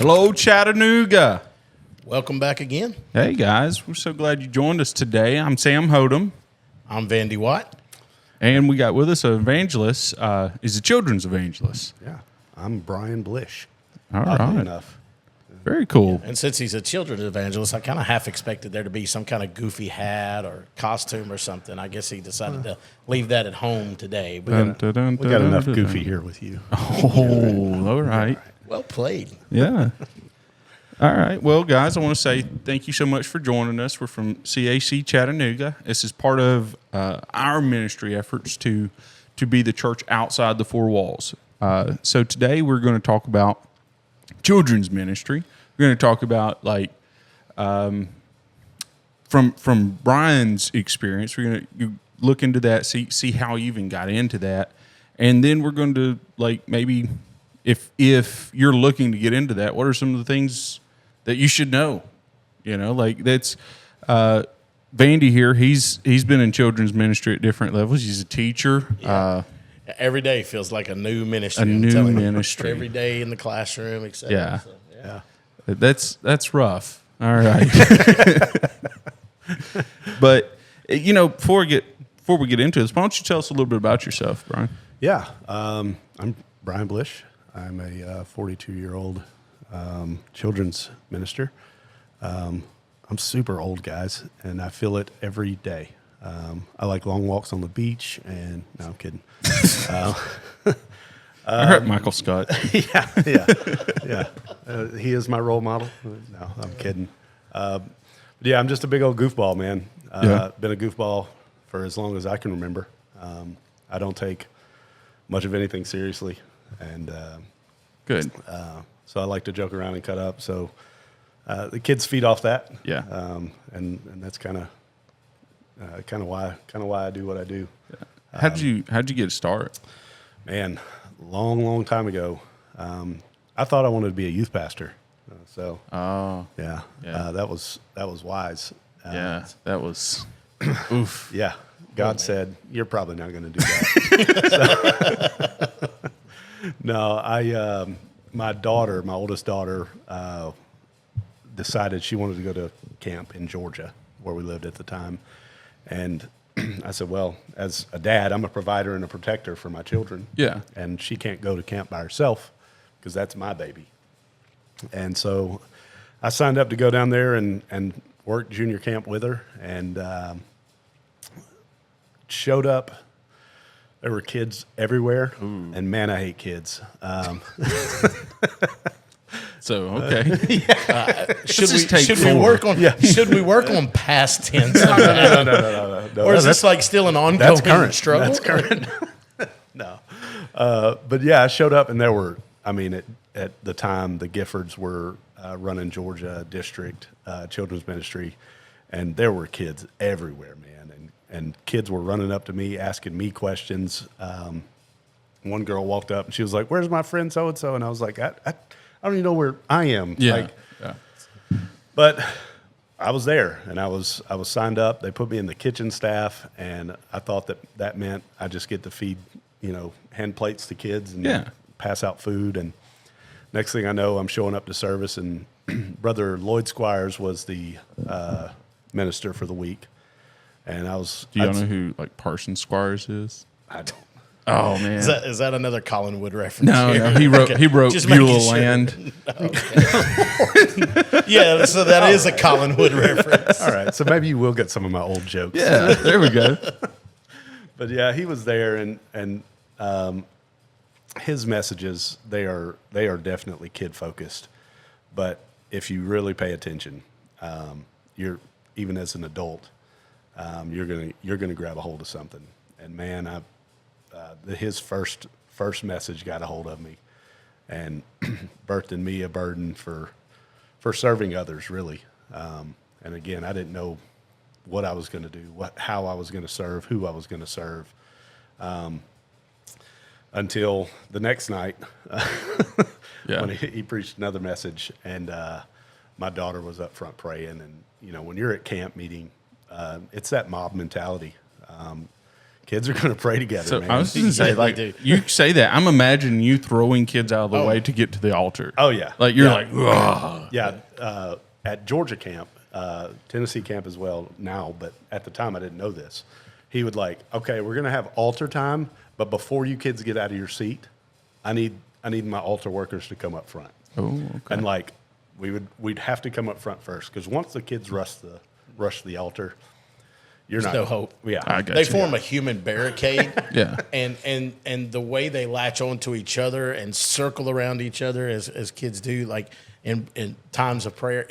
Hello, Chattanooga. Welcome back again. Hey, guys. We're so glad you joined us today. I'm Sam Hodem. I'm Vandy Watt. And we got with us an evangelist. He's a children's evangelist. Yeah, I'm Brian Blish. All Oddly right. enough. Very cool. And since he's a children's evangelist, I kind of half expected there to be some kind of goofy hat or costume or something. I guess he decided to leave that at home today. But We got enough goofy here with you. Oh, all right. well played. Yeah. All right. Well, guys, I want to say thank you so much for joining us. We're from CAC Chattanooga. This is part of our ministry efforts to be the church outside the four walls. So today we're going to talk about children's ministry. We're going to talk about from Brian's experience. We're going to look into that, see how you even got into that, and then we're going to maybe if you're looking to get into that, what are some of the things that you should know? That's Vandy here. He's been in children's ministry at different levels. He's a teacher. Yeah. Every day feels like a new ministry. Every day in the classroom, etc. Yeah. So, yeah. That's rough. All right. But before we get into this, why don't you tell us a little bit about yourself, Brian? Yeah, I'm Brian Blish. I'm a 42-year-old children's minister. I'm super old, guys, and I feel it every day. I like long walks on the beach, and no, I'm kidding. I heard Michael Scott. Yeah. He is my role model. No, I'm kidding. Yeah, I'm just a big old goofball, man. Been a goofball for as long as I can remember. I don't take much of anything seriously, and Good. So I like to joke around and cut up. So the kids feed off that. Yeah. And that's kind of why I do what I do. How'd you get started? Man, long time ago, I thought I wanted to be a youth pastor. Oh, Yeah. Yeah. That was wise. yeah, that was oof. Yeah. God said, you're probably not going to do that. No, my oldest daughter, decided she wanted to go to camp in Georgia, where we lived at the time. And I said, well, as a dad, I'm a provider and a protector for my children. Yeah. And she can't go to camp by herself because that's my baby. And so I signed up to go down there and work junior camp with her, and showed up. There were kids everywhere, and man, I hate kids. So okay. Should we work on past tense? No. Or is this like still an ongoing That's current. struggle? That's current. No. But yeah, I showed up, and there were, at the time, the Giffords were running Georgia District Children's Ministry, and there were kids everywhere, man. And kids were running up to me, asking me questions. One girl walked up, and she was like, "Where's my friend so-and-so?" And I was like, I don't even know where I am. Yeah. But I was there, and I was signed up. They put me in the kitchen staff, and I thought that meant I just get to feed, hand plates to kids and pass out food. And next thing I know, I'm showing up to service, and Brother Lloyd Squires was the minister for the week. And I was. Do you know who Parson Squires is? I don't. Oh man, is that another Collinwood reference? No, he wrote Just Beulah making sure. Land. Yeah, so that is a Collinwood reference. All right, so maybe you will get some of my old jokes. Yeah, there we go. But yeah, he was there, and his messages they are definitely kid focused. But if you really pay attention, you're even as an adult, you're gonna grab a hold of something. And man, his first message got a hold of me, and birthed in me a burden for serving others, really. And again, I didn't know what I was going to do, how I was going to serve, who I was going to serve, until the next night when he preached another message, and my daughter was up front praying. And when you're at camp meeting, it's that mob mentality. Kids are going to pray together, So man. I was going to say, Yeah, they like, do. you say that. I'm imagining you throwing kids out of the way to get to the altar. Oh, yeah. Like, you're Yeah. like, ugh. Yeah, at Georgia camp, Tennessee camp as well now, but at the time I didn't know this. He would like, okay, we're going to have altar time, but before you kids get out of your seat, I need my altar workers to come up front. Oh, okay. And like we'd have to come up front first because once the kids rush the altar, There's no hope. Yeah, I got They you. form a human barricade. Yeah. And the way they latch onto each other and circle around each other as kids do, like in times of prayer,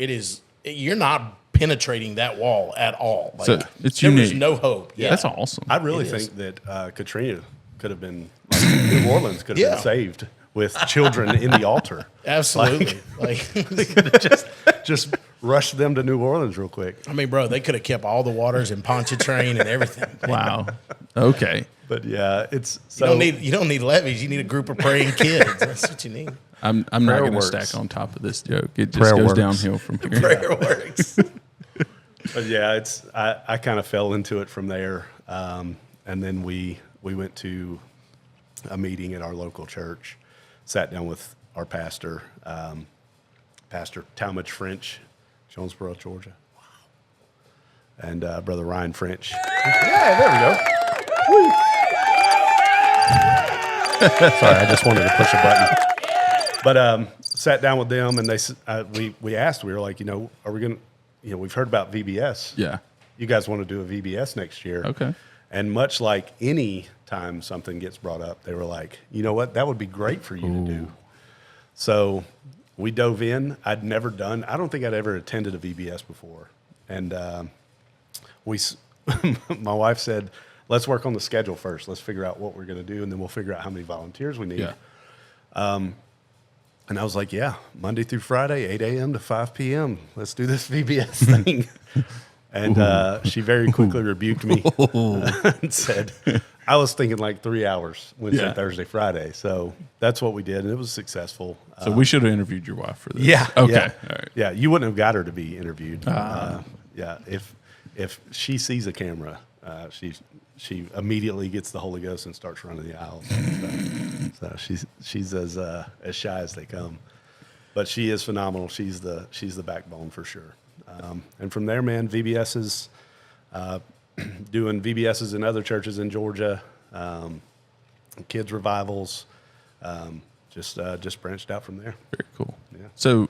you're not penetrating that wall at all. Like, So it's there was unique. no hope. Yeah. That's awesome. I really It is. think that Katrina could have been, like, New Orleans could have Yeah. been saved with children in the altar. Absolutely. Like, Just rush them to New Orleans real quick. I mean, bro, they could have kept all the waters in Pontchartrain and everything. Wow. Okay. But yeah, it's You so don't need levees. You need a group of praying kids. That's what you need. I'm not Prayer going to works. stack on top of this joke. It just Prayer goes works. downhill from here. Prayer works. But yeah, I kind of fell into it from there, and then we went to a meeting at our local church, sat down with our pastor, Pastor Talmadge French, Jonesboro, Georgia, and Brother Ryan French. Yeah, there we go. Woo. Sorry, I just wanted to push a button. But sat down with them, and we asked, we were like, are we going to, we've heard about VBS. Yeah. You guys want to do a VBS next year. Okay. And much like any time something gets brought up, they were like, you know what, that would be great for you to do. So we dove in. I don't think I'd ever attended a VBS before. And my wife said, let's work on the schedule first. Let's figure out what we're going to do, and then we'll figure out how many volunteers we need. Yeah. And I was like, yeah, Monday through Friday, 8 a.m. to 5 p.m. Let's do this VBS thing. And she very quickly rebuked me and said, I was thinking like 3 hours, Wednesday, Yeah. Thursday, Friday. So that's what we did, and it was successful. So we should have interviewed your wife for this. Yeah. Okay. Yeah. All right. Yeah, you wouldn't have got her to be interviewed. Yeah, if she sees a camera, she immediately gets the Holy Ghost and starts running the aisles. So she's as shy as they come, but she is phenomenal. She's the backbone for sure. And from there, man, VBS's doing VBS's in other churches in Georgia, kids revivals, just branched out from there. Very cool. Yeah. So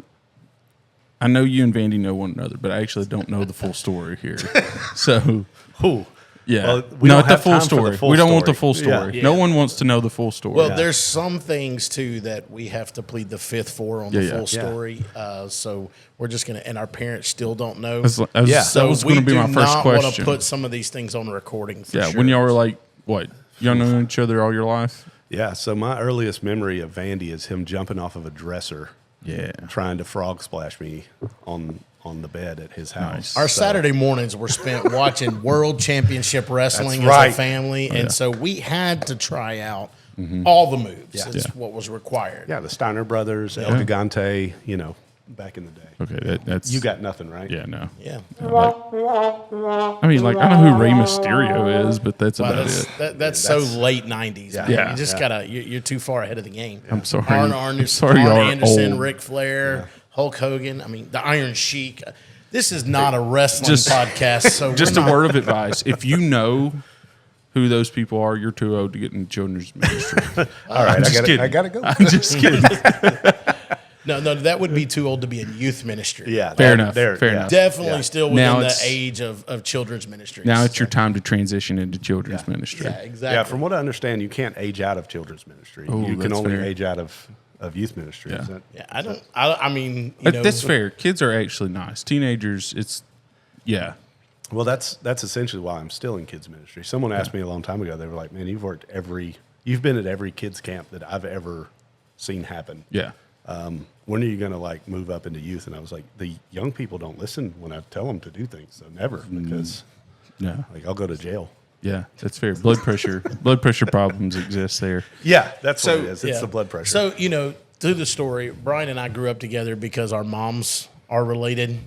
I know you and Vandy know one another, but I actually don't know the full story here. So Ooh. yeah, Well, we not don't the have full time for story. the full We don't want the story. full story. Yeah. No one wants to know the full story. Well, Yeah. there's some things too that we have to plead the fifth for on the Yeah, full yeah. story. So we're just gonna, and our parents still don't know. Yeah. That was going to be my first not want to question. put some of these things on recording. For Yeah, sure. when y'all were like, what? Y'all know each other all your life? Yeah, so my earliest memory of Vandy is him jumping off of a dresser, Yeah. trying to frog splash me on the bed at his house. Nice. Our Saturday mornings were spent watching World Championship Wrestling That's right. as a family, and so we had to try out Mm-hmm. all the moves. Yeah. That's Yeah. what was required. Yeah, the Steiner brothers, El Gigante, back in the day. Okay, that's You got nothing, right? yeah, no. Yeah. I mean, like I know who Rey Mysterio is, but that's Wow, about that's it. that's so late '90s. Yeah. man. Yeah. You just gotta. You're too far ahead of the game. I'm sorry. Arn I'm Anderson, sorry y'all are Anderson, old. Ric Flair, Hulk Hogan. I mean, the Iron Sheik. This is not a wrestling Just- podcast. So Just we're a not- word of advice: if you know who those people are, you're too old to get in children's ministry. All right, just kidding. I gotta go. I'm just kidding. No, that would be too old to be in youth ministry. Yeah, Fair enough. there- Fair yeah. enough. Definitely Yeah. still Now within the it's- age of children's ministry. Now it's your time to transition into children's ministry. Yeah, exactly. Yeah, from what I understand, you can't age out of children's ministry. Oh, You can that's only fair. age out of youth ministry. Yeah. Is that- Yeah, I mean, you know, That's fair. Kids are actually nice. Teenagers, yeah. Well, that's essentially why I'm still in kids ministry. Someone asked me a long time ago. They were like, "Man, you've been at every kids camp that I've ever seen happen. Yeah. When are you going to like move up into youth?" And I was like, "The young people don't listen when I tell them to do things, so never because Yeah. like I'll go to jail." Yeah. That's fair. Blood pressure problems exist there. Yeah, that's what So it is. It's yeah. the blood pressure. So through the story, Brian and I grew up together because our moms are related.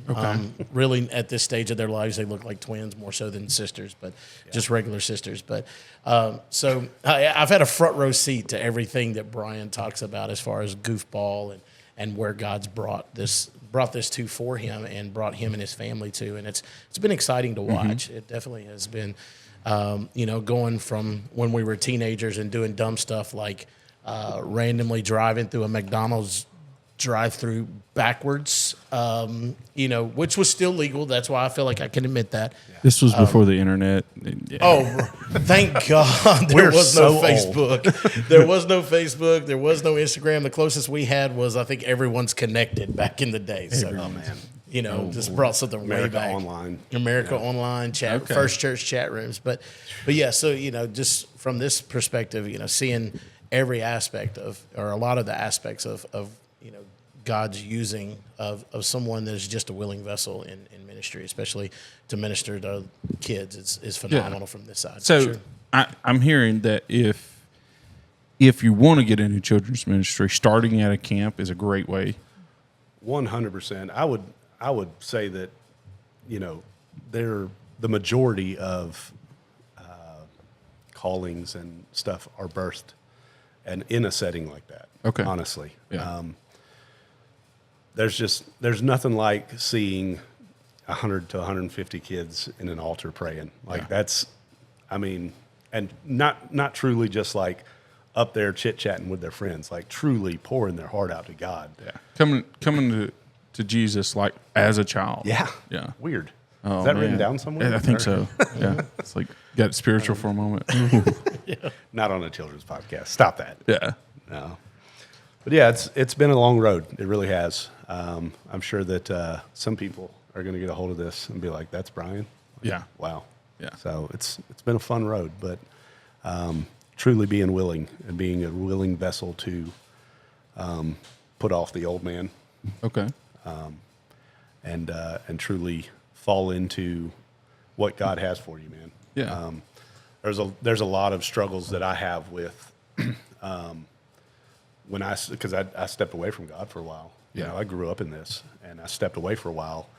Really, at this stage of their lives, they look like twins more so than sisters, but just regular sisters. But so I've had a front row seat to everything that Brian talks about as far as goofball and where God's brought this to for him and brought him and his family to, and it's been exciting to watch. It definitely has been. Going from when we were teenagers and doing dumb stuff like randomly driving through a McDonald's drive-through backwards, which was still legal. That's why I feel like I can admit that. This was before the internet. Yeah. Oh, thank God there was no Facebook. There was no Facebook. There was no Instagram. The closest we had was, I think, Everyone's Connected back in the day. So, man. Just brought something America way back. Online. America Online, chat, First Church chat rooms. But yeah, so, just from this perspective, seeing every aspect or a lot of the aspects of God's using of someone that is just a willing vessel in ministry, especially to minister to kids, is phenomenal from this side. So sure. I'm hearing that if you want to get into children's ministry, starting at a camp is a great way. 100%. I would say that, the majority of callings and stuff are birthed and in a setting like that. Okay. Honestly. Yeah. There's nothing like seeing 100 to 150 kids in an altar praying. And not truly just like up there chit-chatting with their friends, like truly pouring their heart out to God. Yeah. Coming to Jesus like as a child. Yeah. Yeah. Weird. Oh, Is that man. written down somewhere? Yeah, I think so. Yeah. It's like got spiritual for a moment. Not on a children's podcast. Stop that. Yeah. No. But yeah, it's been a long road. It really has. I'm sure that some people are going to get a hold of this and be like, "That's Brian." Yeah. Wow. Yeah. So it's been a fun road, but truly being willing and being a willing vessel to put off the old man Okay. and truly fall into what God has for you, man. Yeah. There's a lot of struggles that I have with because I stepped away from God for a while. Yeah. I grew up in this, and I stepped away for a while,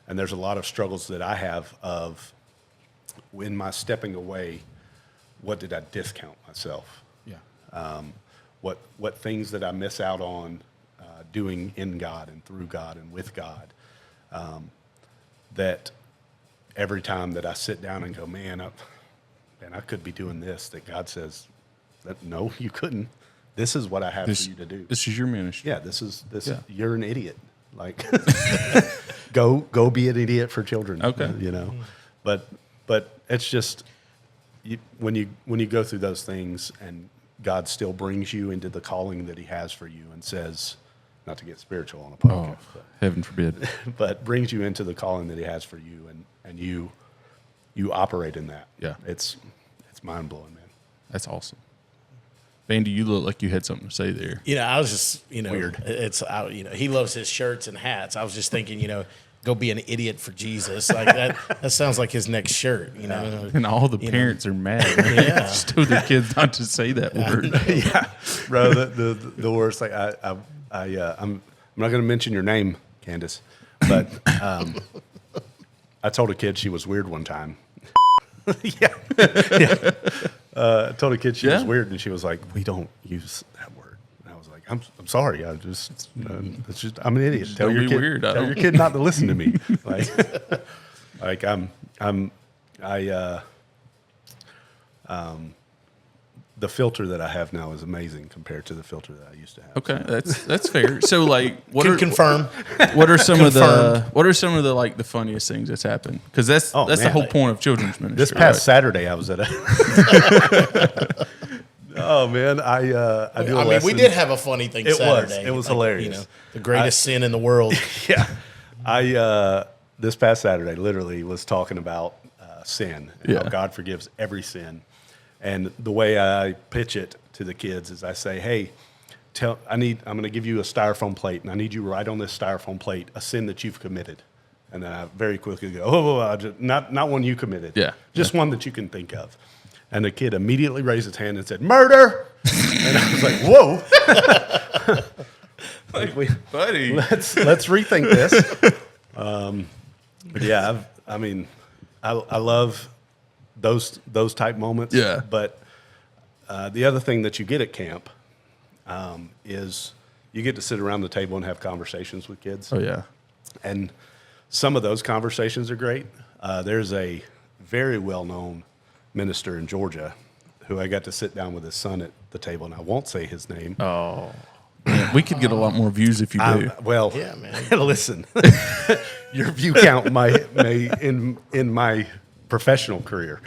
and there's a lot of struggles that I have of in my stepping away. What did I discount myself? Yeah. What things that I miss out on doing in God and through God and with God, that every time that I sit down and go, man, I could be doing this, that God says, that, no, you couldn't. This is what I have for you to do. This is your ministry. Yeah, this is you're an idiot. Like, go be an idiot for children. Okay. But it's just when you go through those things and God still brings you into the calling that He has for you and says, not to get spiritual on a podcast, Heaven forbid. but brings you into the calling that He has for you, and you operate in that. Yeah. It's mind blowing, man. That's awesome. Bandy, you look like you had something to say there. I was just, Weird. He loves his shirts and hats. I was just thinking, go be an idiot for Jesus. Like that sounds like his next shirt, And all the parents are mad. Right? Yeah. Just told their kids not to say that word. Yeah, bro. The worst. Like I'm not going to mention your name, Candace, but I told a kid she was weird one time. yeah. I told a kid she was weird, and she was like, "We don't use that word." And I was like, "I'm sorry. I just it's just I'm an idiot. Tell your kid, tell your kid not to listen to me." Like the filter that I have now is amazing compared to the filter that I used to have. Okay, that's fair. So, like, what are some of the like the funniest things that's happened? Because that's the whole point of children's ministry. This past Saturday, I was at a. Oh man, I do. A lesson. We did have a funny thing. Saturday. It was hilarious. The greatest sin in the world. Yeah, I this past Saturday literally was talking about sin and how God forgives every sin. And the way I pitch it to the kids is I say, "Hey, I'm going to give you a styrofoam plate, and I need you to write on this styrofoam plate a sin that you've committed." And then I very quickly go, not one you committed, just one that you can think of. And the kid immediately raised his hand and said, "Murder!" And I was like, "Whoa, buddy, let's rethink this." But yeah, I love those type moments. Yeah. But the other thing that you get at camp is you get to sit around the table and have conversations with kids. Oh yeah. And some of those conversations are great. There's a very well-known minister in Georgia who I got to sit down with his son at the table, and I won't say his name. Oh. Man, we could get a lot more views if you do. Well, Yeah, man. listen, your view count may in my professional career.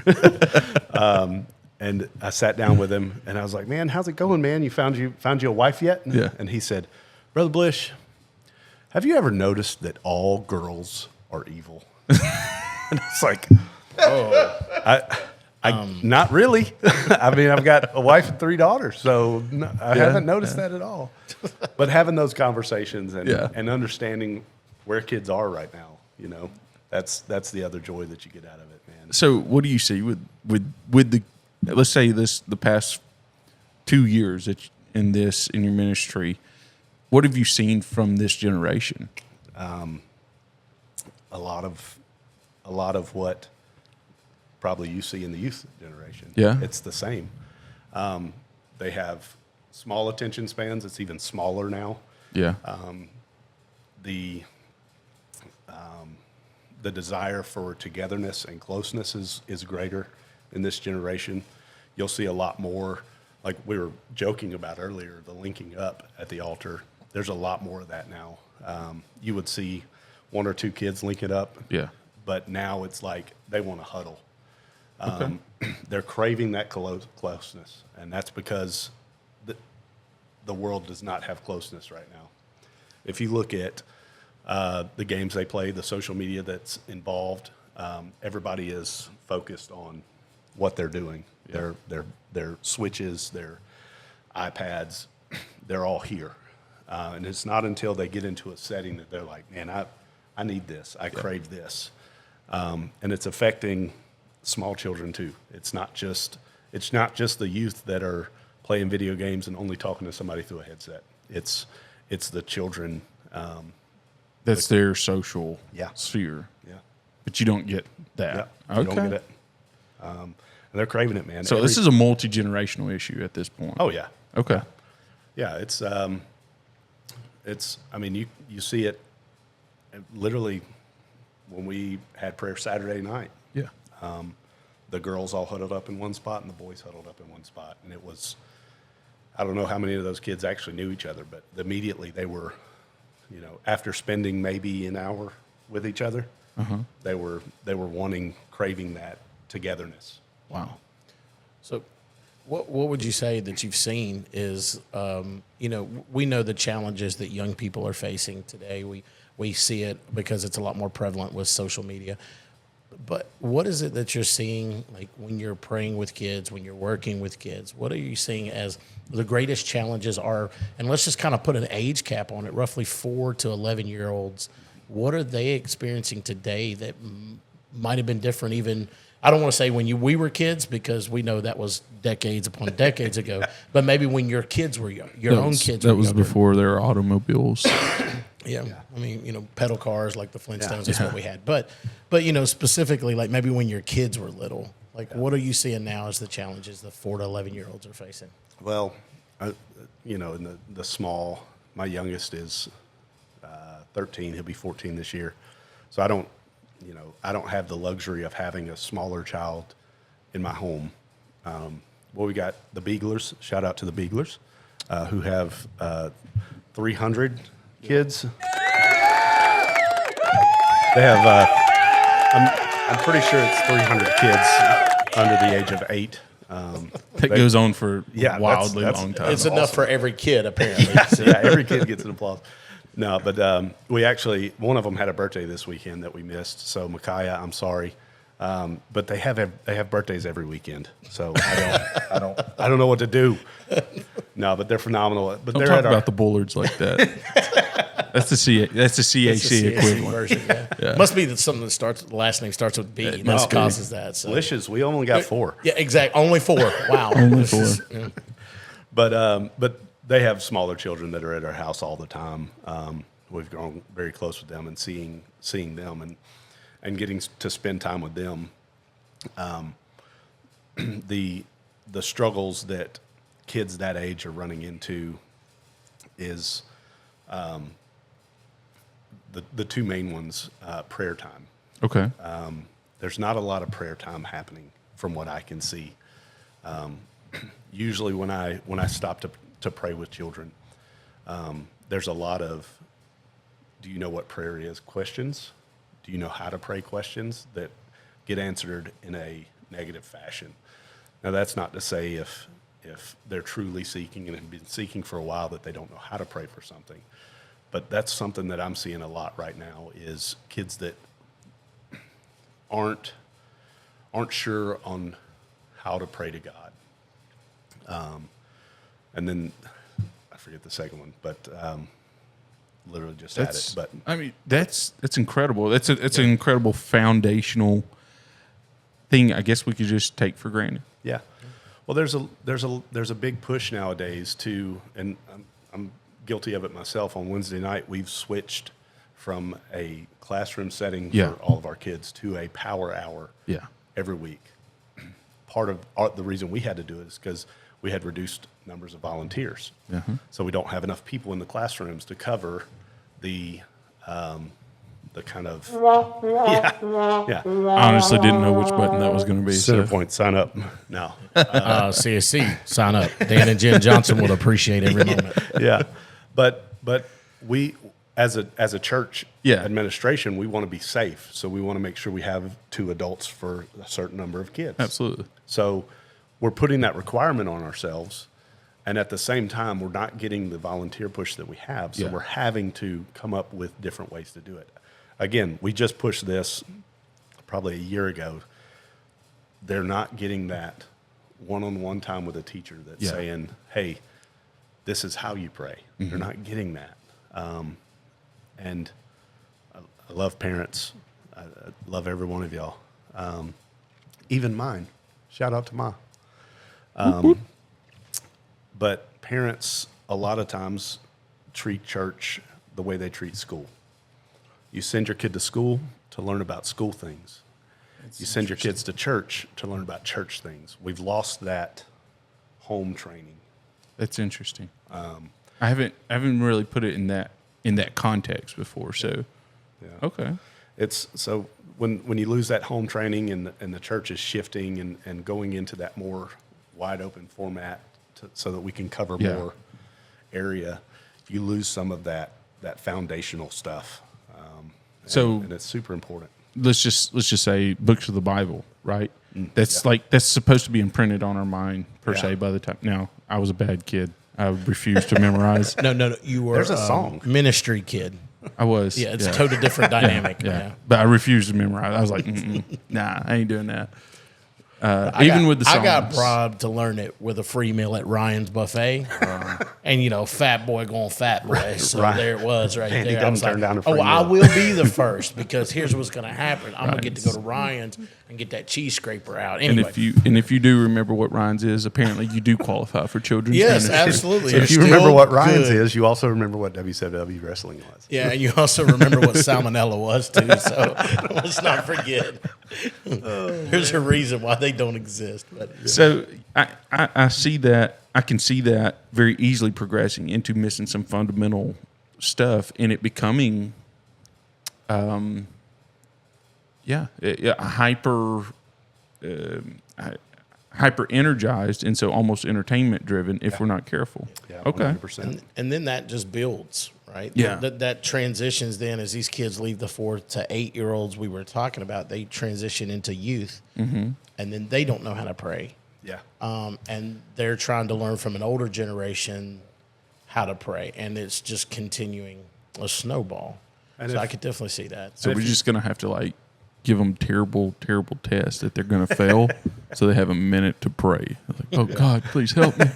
And I sat down with him, and I was like, "Man, how's it going, man? You found you a wife yet?" Yeah. And he said, "Brother Blish, have you ever noticed that all girls are evil?" And it's like, not really. I mean, I've got a wife and 3 daughters, so I haven't noticed that at all. But having those conversations and understanding where kids are right now, that's the other joy that you get out of it, man. So what do you see with the, let's say the past 2 years in your ministry? What have you seen from this generation? A lot of what probably you see in the youth generation. Yeah. It's the same. They have small attention spans. It's even smaller now. Yeah. The desire for togetherness and closeness is greater in this generation. You'll see a lot more, like we were joking about earlier, the linking up at the altar. There's a lot more of that now. You would see 1 or 2 kids link it up. Yeah. But now it's like they want to huddle. Okay. They're craving that closeness, and that's because the world does not have closeness right now. If you look at the games they play, the social media that's involved, everybody is focused on what they're doing. Yeah. Their switches, their iPads, they're all here. And it's not until they get into a setting that they're like, man, I need this. I crave this. And it's affecting small children too. It's not just the youth that are playing video games and only talking to somebody through a headset. It's the children. That's their social Yeah. sphere. Yeah. But you don't get that. Yeah. You don't get it. And they're craving it, man. So this is a multi-generational issue at this point. Oh yeah. Okay. Yeah. I mean, you see it literally when we had prayer Saturday night. Yeah. The girls all huddled up in one spot and the boys huddled up in one spot. And it was, I don't know how many of those kids actually knew each other, but immediately they were, after spending maybe an hour with each other, they were craving that togetherness. Wow. So what would you say that you've seen is, we know the challenges that young people are facing today. We see it because it's a lot more prevalent with social media. But what is it that you're seeing, like when you're praying with kids, when you're working with kids? What are you seeing as the greatest challenges are? And let's just kind of put an age cap on it, roughly 4 to 11-year-olds. What are they experiencing today that might have been different even, I don't want to say when we were kids, because we know that was decades upon decades ago, but maybe when your kids were young, your own kids were That was younger. before there were automobiles. Yeah. I mean, pedal cars like the Flintstones is what we had. But specifically, like maybe when your kids were little, like what are you seeing now as the challenges the 4 to 11-year-olds are facing? Well, in the small, my youngest is 13. He'll be 14 this year. So I don't have the luxury of having a smaller child in my home. We got the Beaglers. Shout out to the Beaglers, who have 300 kids. They have, I'm pretty sure it's 300 kids under the age of 8. That goes on for Yeah, a wildly that's- long time. It's enough for every kid, apparently. Yeah, every kid gets an applause. No, but we actually, one of them had a birthday this weekend that we missed. So Micaiah, I'm sorry, but they have birthdays every weekend. So I don't know what to do. No, but they're phenomenal. But Don't they're talk at about the Bullards like that. That's the CAC It's the CAC equivalent. version, yeah. Must be that something that the last name starts with B. And must that be. causes that. So. Delicious. We only got 4. Yeah, exactly. Only 4. Wow. Only 4. But they have smaller children that are at our house all the time. we've grown very close with them, and seeing them and getting to spend time with them. The struggles that kids that age are running into is the two main ones, prayer time. Okay. There's not a lot of prayer time happening from what I can see. Usually when I stop to pray with children, there's a lot of, do you know what prayer is? Questions. Do you know how to pray? Questions that get answered in a negative fashion. Now, that's not to say if they're truly seeking and have been seeking for a while that they don't know how to pray for something. But that's something that I'm seeing a lot right now is kids that aren't sure on how to pray to God. And then I forget the second one, but literally just had it. But I mean, that's incredible. It's an incredible foundational thing. I guess we could just take for granted. yeah, well, there's a big push nowadays to, and I'm guilty of it myself. On Wednesday night, we've switched from a classroom setting Yeah. for all of our kids to a power hour Yeah. every week. Part of the reason we had to do it is because we had reduced numbers of volunteers. Uh-huh. So we don't have enough people in the classrooms to cover the kind of yeah. I honestly didn't know which button that was going to be. Center So. Point, sign up now. CSC, sign up. Dan and Jen Johnson would appreciate every moment. Yeah, but we as a church Yeah. administration, we want to be safe, so we want to make sure we have 2 adults for a certain number of kids. Absolutely. So we're putting that requirement on ourselves, and at the same time, we're not getting the volunteer push that we have. So Yeah. we're having to come up with different ways to do it. Again, we just pushed this probably a year ago. They're not getting that one-on-one time with a teacher that's Yeah. saying, hey, this is how you pray. They're not getting that. And I love parents. I love every one of y'all. Even mine. Shout out to Ma. But parents, a lot of times, treat church the way they treat school. You send your kid to school to learn about school things. You send your kids to church to learn about church things. We've lost that home training. That's interesting. I haven't really put it in that context before. So, Yeah. okay. It's so when you lose that home training and the church is shifting and going into that more wide open format so that we can cover Yeah. more area, you lose some of that foundational stuff. And it's super important. Let's just say books of the Bible, right? That's supposed to be imprinted on our mind per se. By the time now, I was a bad kid. I refused to memorize. No, you were There's a song. Ministry kid. I was. Yeah, it's a totally different dynamic. Yeah. But I refused to memorize. I was like, nah, I ain't doing that. With the songs. I got bribed to learn it with a free meal at Ryan's buffet, and fat boy going fat boy. So Right. there it was, right And he there. I was doesn't turn down a oh, free I meal." will be the first because here's what's going to happen. I'm going to get to go to Ryan's and get that cheese scraper out. And Anyway, if you do remember what Ryan's is, apparently you do qualify for children's yes, ministry. absolutely. So if you You're remember still what Ryan's good. is, you also remember what WCW wrestling was. Yeah, and you also remember what salmonella was too. So let's not forget. There's a reason why they don't exist. But So I see that. I can see that very easily progressing into missing some fundamental stuff and it becoming, hyper energized and so almost entertainment driven if we're not careful. Yeah, Okay. 100%. and then that just builds, right? Yeah. That transitions then as these kids leave the 4 to 8 year olds we were talking about, they transition into youth, and then they don't know how to pray. Yeah. And they're trying to learn from an older generation how to pray, and it's just continuing a snowball. And So if- I could definitely see that. So we're just going to have to give them terrible tests that they're going to fail so they have a minute to pray. Like, oh God, please help me.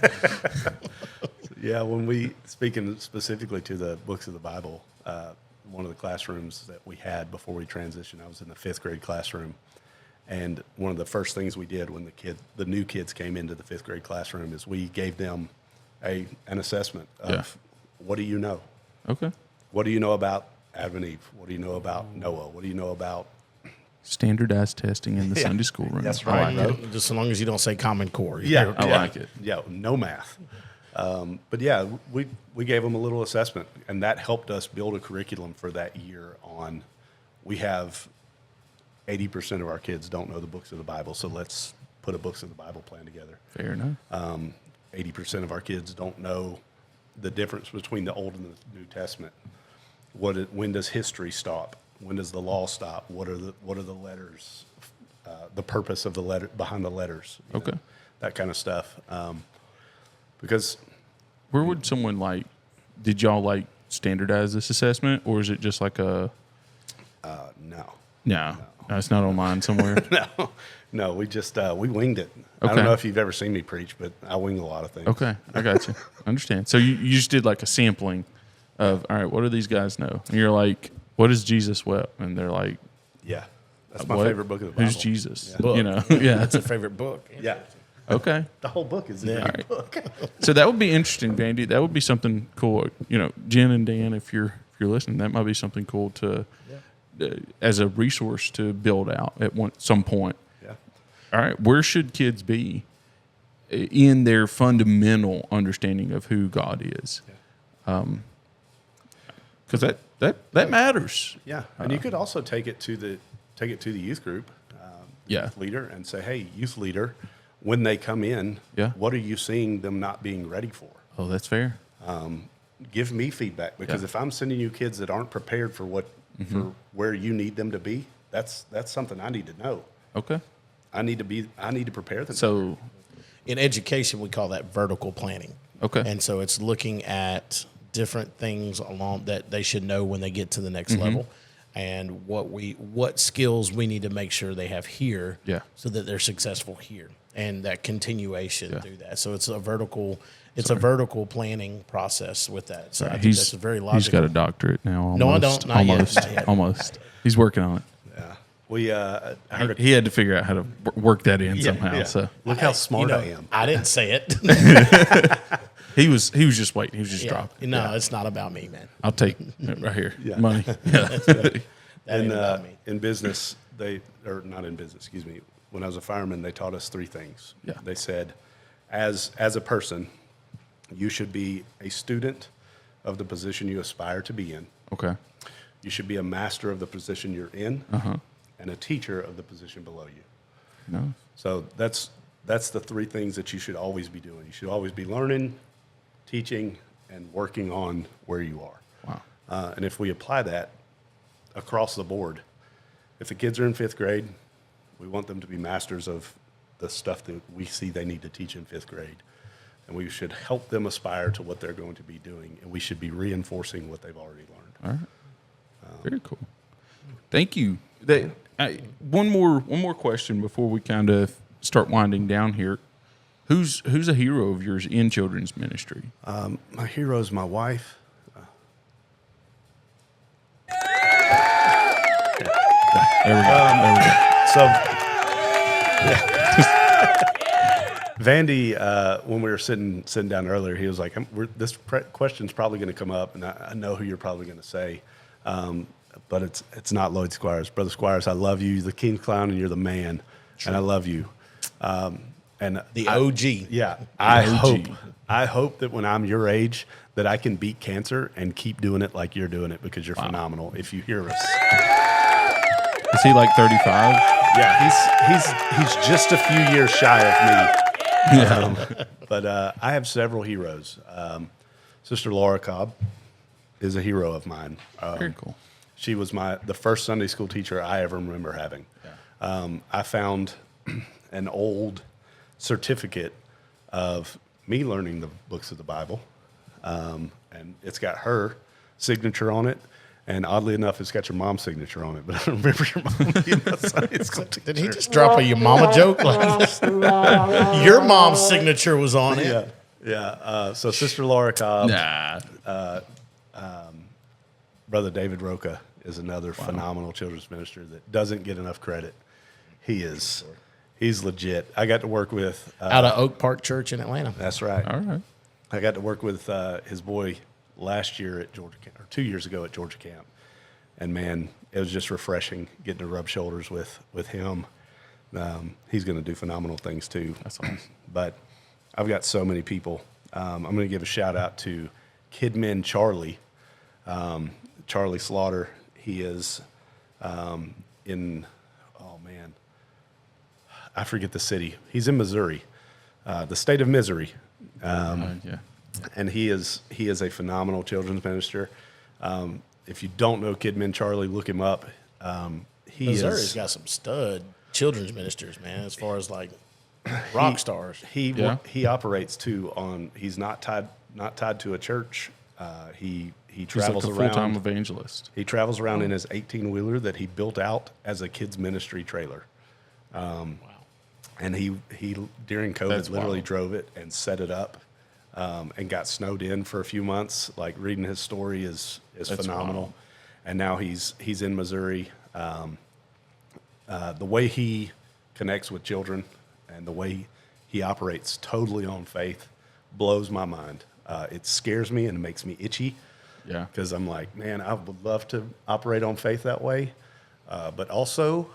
Yeah, when we, speaking specifically to the books of the Bible, one of the classrooms that we had before we transitioned, I was in the 5th grade classroom. And one of the first things we did when the new kids came into the 5th grade classroom is we gave them an assessment of what do you know? Okay. What do you know about Adam and Eve? What do you know about Noah? What do you know about? Standardized testing in the Sunday school room. That's I right, like bro. it. Just as long as you don't say Common Core. Yeah, I like it. Yeah, no math. But yeah, we gave them a little assessment, and that helped us build a curriculum for that year. On we have 80% of our kids don't know the books of the Bible, so let's put a books of the Bible plan together. Fair enough. 80% of our kids don't know the difference between the Old and the New Testament. When does history stop? When does the law stop? What are the letters? The purpose of the letter behind the letters. Okay. That kind of stuff. Because Where would someone did y'all standardize this assessment, or is it just like a? no, It's not online somewhere. no, we just we winged it. I Okay. don't know if you've ever seen me preach, but I wing a lot of things. Okay, I got you. Understand. So you just did like a sampling of, all right, what do these guys know? And you're like, what is Jesus wept? And they're like, Yeah, that's my what? favorite book of the Bible. Who's Jesus? Yeah. You know, yeah. That's a favorite book. Yeah, Okay. the whole book is a Yeah. great book. So that would be interesting, Vandy. That would be something cool. Jen and Dan, if you're listening, that might be something cool to, as a resource to build out at some point. Yeah. All right, where should kids be in their fundamental understanding of who God is? Because that matters. Yeah, and you could also take it to the youth group, Yeah. youth leader, and say, "Hey, youth leader, when they come in, Yeah. what are you seeing them not being ready for? Oh, that's fair. Give me feedback, because if I'm sending you kids that aren't prepared for for where you need them to be, that's something I need to know. Okay. I need to prepare them. So, In education, we call that vertical planning. okay. And so it's looking at different things along that they should know when they get to the next level, and what skills we need to make sure they have here, Yeah. so that they're successful here, and that continuation Yeah. through that. So it's a vertical planning process with that. So I think he's that's a very he's logical. got a doctorate now. Almost, No, I don't. Not yet. Almost. Not yet. Almost. He's working on it. yeah, we I heard a, He had to figure out how to work that in somehow. yeah. So Look how smart I am. I didn't say it. he was just waiting. He was just Yeah. dropping. No, it's not about me, man. I'll take it right here. Yeah. Money. Yeah. That ain't about me. In business, not in business, excuse me. When I was a fireman, they taught us 3 things. Yeah. They said, as a person, you should be a student of the position you aspire to be in. Okay. You should be a master of the position you're in, Uh-huh. and a teacher of the position below you. No. So that's the 3 things that you should always be doing. You should always be learning, teaching, and working on where you are. Wow. And if we apply that across the board, if the kids are in 5th grade, we want them to be masters of the stuff that we see they need to teach in 5th grade. And we should help them aspire to what they're going to be doing, and we should be reinforcing what they've already learned. All right. Very cool. Thank you. One more question before we kind of start winding down here. Who's a hero of yours in children's ministry? My hero is my wife. There we go. So, Vandy, when we were sitting down earlier, he was like, "This question's probably going to come up, and I know who you're probably going to say, but it's not Lloyd Squires, Brother Squires. I love you. You're the King Clown, and you're the man, and I love you." And The OG. yeah, OG. I hope that when I'm your age, that I can beat cancer and keep doing it like you're doing it, because you're phenomenal. If you hear us. Is he like 35? Yeah, he's just a few years shy of me. But I have several heroes. Sister Laura Cobb is a hero of mine. Very cool. She was the first Sunday school teacher I ever remember having. I found an old certificate of me learning the books of the Bible, and it's got her signature on it. And oddly enough, it's got your mom's signature on it, but I don't remember your mom being a Sunday school teacher. Did he just drop a your mama joke like this? Your mom's signature was on it. Yeah. So Sister Laura Cobb, Nah. Brother David Roca is another phenomenal children's minister that doesn't get enough credit. He's legit. I got to work with Out of Oak Park Church in Atlanta. that's right. All right. I got to work with his boy last year at Georgia Camp, or 2 years ago at Georgia Camp. And man, it was just refreshing getting to rub shoulders with him. He's going to do phenomenal things too. That's awesome. But I've got so many people. I'm going to give a shout out to Kidman Charlie, Charlie Slaughter. He is I forget the city. He's in Missouri, the state of Missouri. Yeah. And he is a phenomenal children's minister. If you don't know Kidman Charlie, look him up. Missouri's got some stud children's ministers, man, as far as like rock stars. He operates too on. He's not tied to a church. He travels He's like a around. full-time evangelist. He travels around in his 18-wheeler that he built out as a kids ministry trailer. Wow. And he during COVID That's literally wild. drove it and set it up, and got snowed in for a few months. Like, reading his story is phenomenal. wild. And now he's in Missouri. The way he connects with children and the way he operates totally on faith blows my mind. It scares me and it makes me itchy. Yeah. Because I'm like, man, I would love to operate on faith that way. But also,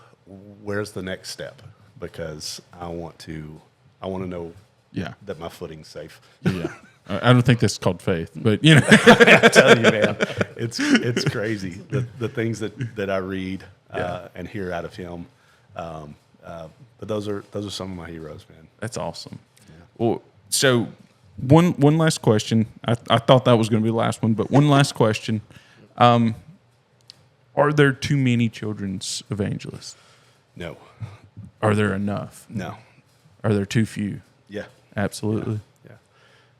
where's the next step? Because I want to know Yeah. that my footing's safe. Yeah. I don't think that's called faith, but you know. I tell you, man, it's crazy the things that I read and hear out of him. But those are some of my heroes, man. That's awesome. Yeah. Well, so one last question. I thought that was going to be the last one, but one last question. Are there too many children's evangelists? No, Are there enough? no, Are there too few? yeah, Absolutely.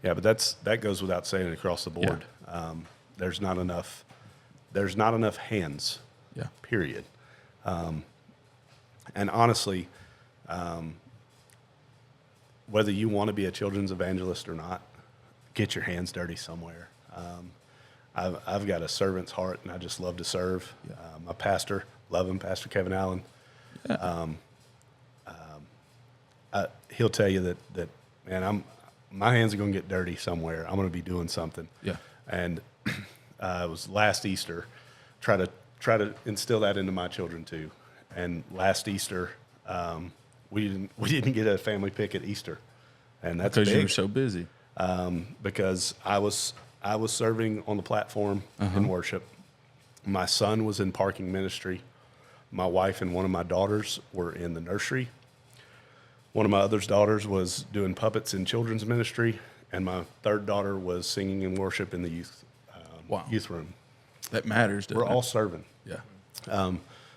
yeah. But that goes without saying across the board. There's not enough hands. Yeah. Period. And honestly, whether you want to be a children's evangelist or not, get your hands dirty somewhere. I've got a servant's heart, and I just love to serve. My pastor, love him, Pastor Kevin Allen. He'll tell you that man, my hands are going to get dirty somewhere. I'm going to be doing something. Yeah. And it was last Easter, try to instill that into my children too. And last Easter, we didn't get a family pick at Easter, and that's Because big. you were so busy. Because I was serving on the platform in worship. My son was in parking ministry. My wife and one of my daughters were in the nursery. One of my other daughters was doing puppets in children's ministry, and my third daughter was singing and worship in the youth room. That matters. We're all serving. Yeah.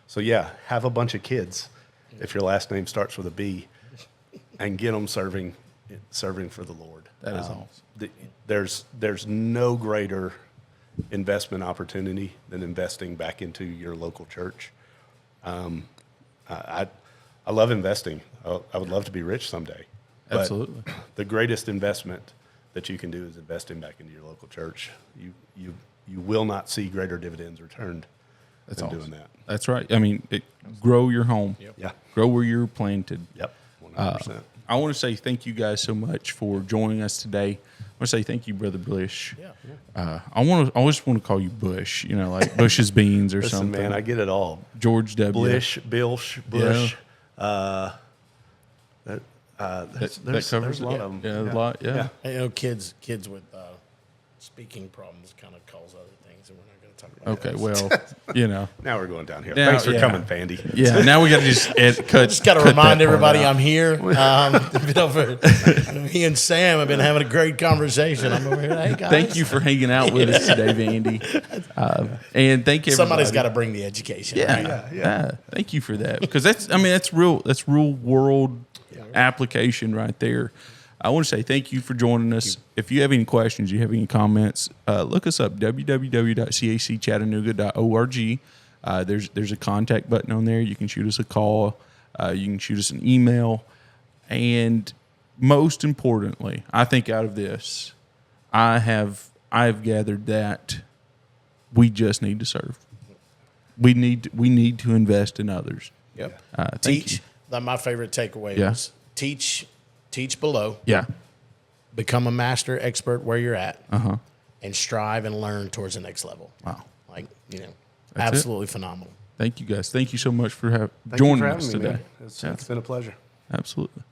So yeah, have a bunch of kids if your last name starts with a B, and get them serving for the Lord. That is awesome. There's no greater investment opportunity than investing back into your local church. I love investing. I would love to be rich someday. But Absolutely. the greatest investment that you can do is investing back into your local church. You will not see greater dividends returned That's than awesome. doing that. That's right. I mean, grow your home. Yeah. Grow where you're planted. Yep. 100%. I want to say thank you guys so much for joining us today. I want to say thank you, Brother Bush. Yeah. I always want to call you Bush, like Bush's Beans or Listen, something. man, I get it all. George W. Blish, Bilsh, Bush. There's that covers a lot it. of them. Yeah, a lot. Yeah. Kids with speaking problems kind of cause other things, and we're not going to talk about Okay. those. Well, Now we're going downhill. Now- Thanks for yeah. coming, Fandy. Yeah. Now we got to just cut. Just got to cut remind that part everybody out. I'm here. Me and Sam have been having a great conversation. I'm over here. Hey guys, Thank you for hanging out with us today, Vandy. And thank you. Somebody's got to bring the education. Yeah, right? yeah. Thank you for that, because that's real world application right there. I want to say thank you for joining us. If you have any questions, you have any comments, look us up, www.cachattanooga.org. There's a contact button on there. You can shoot us a call. You can shoot us an email. And most importantly, I think out of this, I've gathered that we just need to serve. We need to invest in others. Yep. Thank Teach. you. That my favorite takeaway Yeah. was teach below. Yeah. Become a master expert where you're at. Uh-huh. and strive and learn towards the next level. Wow. Like, That's absolutely phenomenal. Thank you guys. Thank you so much for Thank you joining for us having me, today. man. It's been a pleasure. Absolutely.